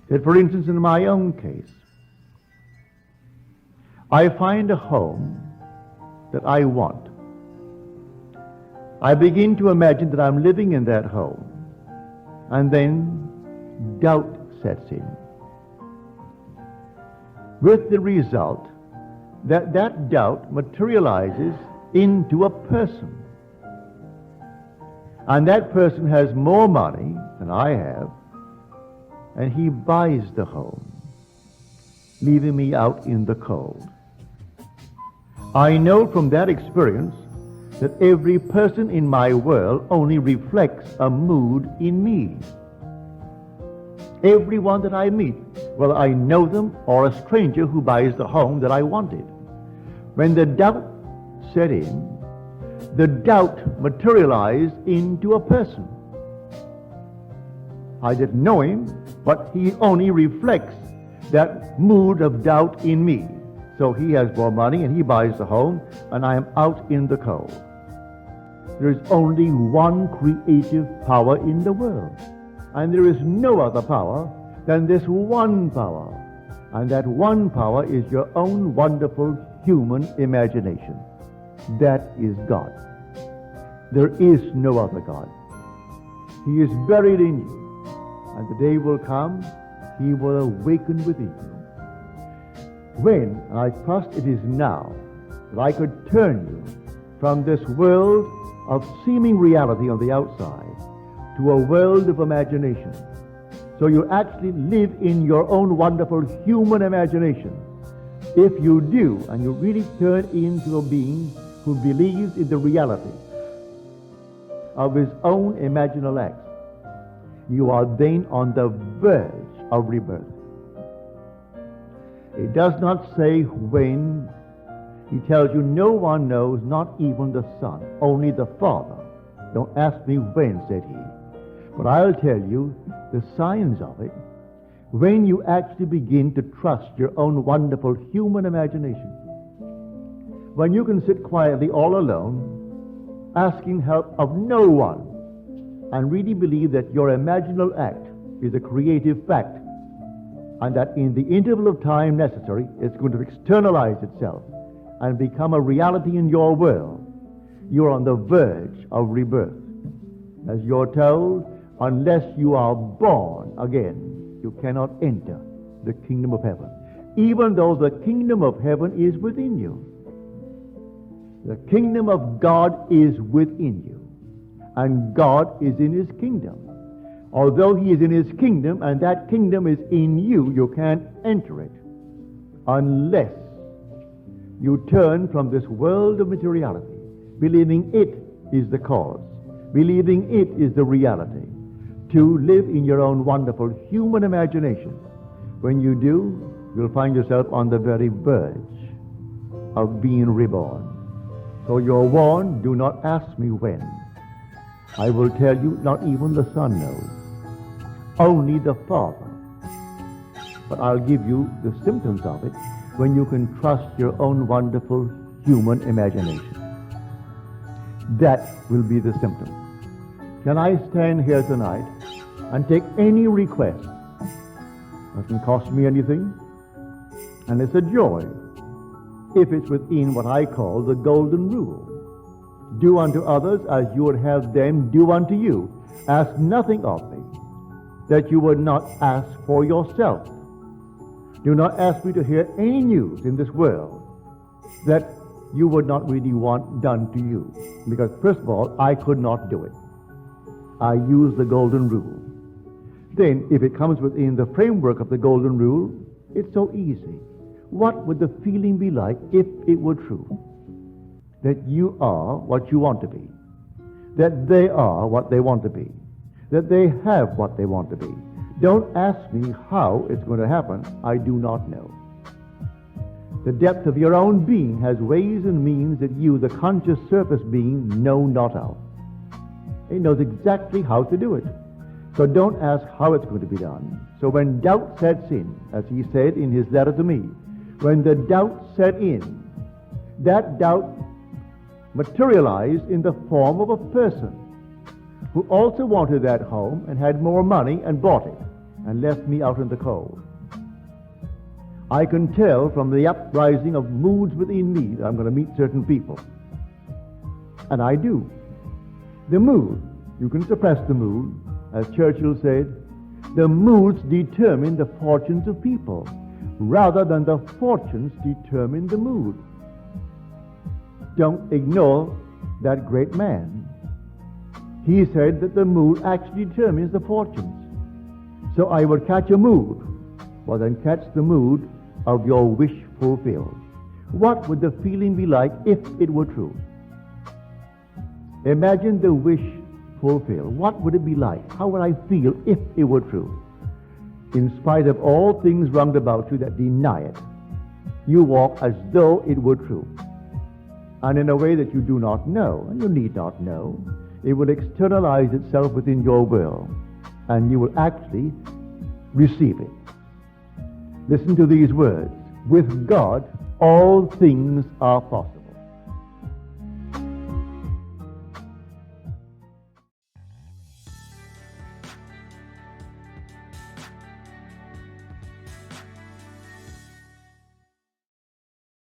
That, for instance, in my own case, I find a home that I want. I begin to imagine that I'm living in that home, and then doubt sets in, with the result that that doubt materializes into a person. And that person has more money than I have, and he buys the home, leaving me out in the cold. I know from that experience that every person in my world only reflects a mood in me. Everyone that I meet, whether I know them or a stranger who buys the home that I wanted, when the doubt set in, the doubt materialized into a person. I didn't know him, but he only reflects that mood of doubt in me. So he has more money and he buys the home, and I am out in the cold. There is only one creative power in the world, and there is no other power than this one power. And that one power is your own wonderful human imagination. That is God. There is no other God. He is buried in you, and the day will come, he will awaken within you. When, and I trust it is now, that I could turn you from this world of seeming reality on the outside to a world of imagination. So you actually live in your own wonderful human imagination. If you do, and you really turn into a being who believes in the reality of his own imaginal acts, you are then on the verge of rebirth. It does not say when. He tells you no one knows, not even the Son, only the Father. Don't ask me when, said he. But I'll tell you the signs of it when you actually begin to trust your own wonderful human imagination. When you can sit quietly all alone, asking help of no one, and really believe that your imaginal act is a creative fact, and that in the interval of time necessary, it's going to externalize itself and become a reality in your world, you're on the verge of rebirth. As you're told, unless you are born again, you cannot enter the kingdom of heaven, even though the kingdom of heaven is within you. The kingdom of God is within you, and God is in his kingdom. Although he is in his kingdom and that kingdom is in you, you can't enter it unless you turn from this world of materiality, believing it is the cause, believing it is the reality, to live in your own wonderful human imagination. When you do, you'll find yourself on the very verge of being reborn. So you're warned, do not ask me when. I will tell you, not even the Son knows, only the Father. But I'll give you the symptoms of it when you can trust your own wonderful human imagination. That will be the symptom. Can I stand here tonight and take any request? It doesn't cost me anything, and it's a joy if it's within what I call the golden rule. Do unto others as you would have them do unto you. Ask nothing of me that you would not ask for yourself. Do not ask me to hear any news in this world that you would not really want done to you. Because first of all, I could not do it. I use the golden rule. Then, if it comes within the framework of the golden rule, it's so easy. What would the feeling be like if it were true? That you are what you want to be. That they are what they want to be. That they have what they want to be. Don't ask me how it's going to happen. I do not know. The depth of your own being has ways and means that you, the conscious surface being, know not of. It knows exactly how to do it. So don't ask how it's going to be done. So when doubt sets in, as he said in his letter to me, when the doubt set in, that doubt materialized in the form of a person who also wanted that home and had more money and bought it. and left me out in the cold. I can tell from the uprising of moods within me that I'm going to meet certain people. And I do. The mood, you can suppress the mood. As Churchill said, the moods determine the fortunes of people, rather than the fortunes determine the mood. Don't ignore that great man. He said that the mood actually determines the fortunes. So I would catch a mood, well then catch the mood of your wish fulfilled. What would the feeling be like if it were true? Imagine the wish fulfilled. What would it be like? How would I feel if it were true? In spite of all things round about you that deny it, you walk as though it were true. And in a way that you do not know, and you need not know, it will externalize itself within your will, and you will actually receive it. Listen to these words. With God, all things are possible.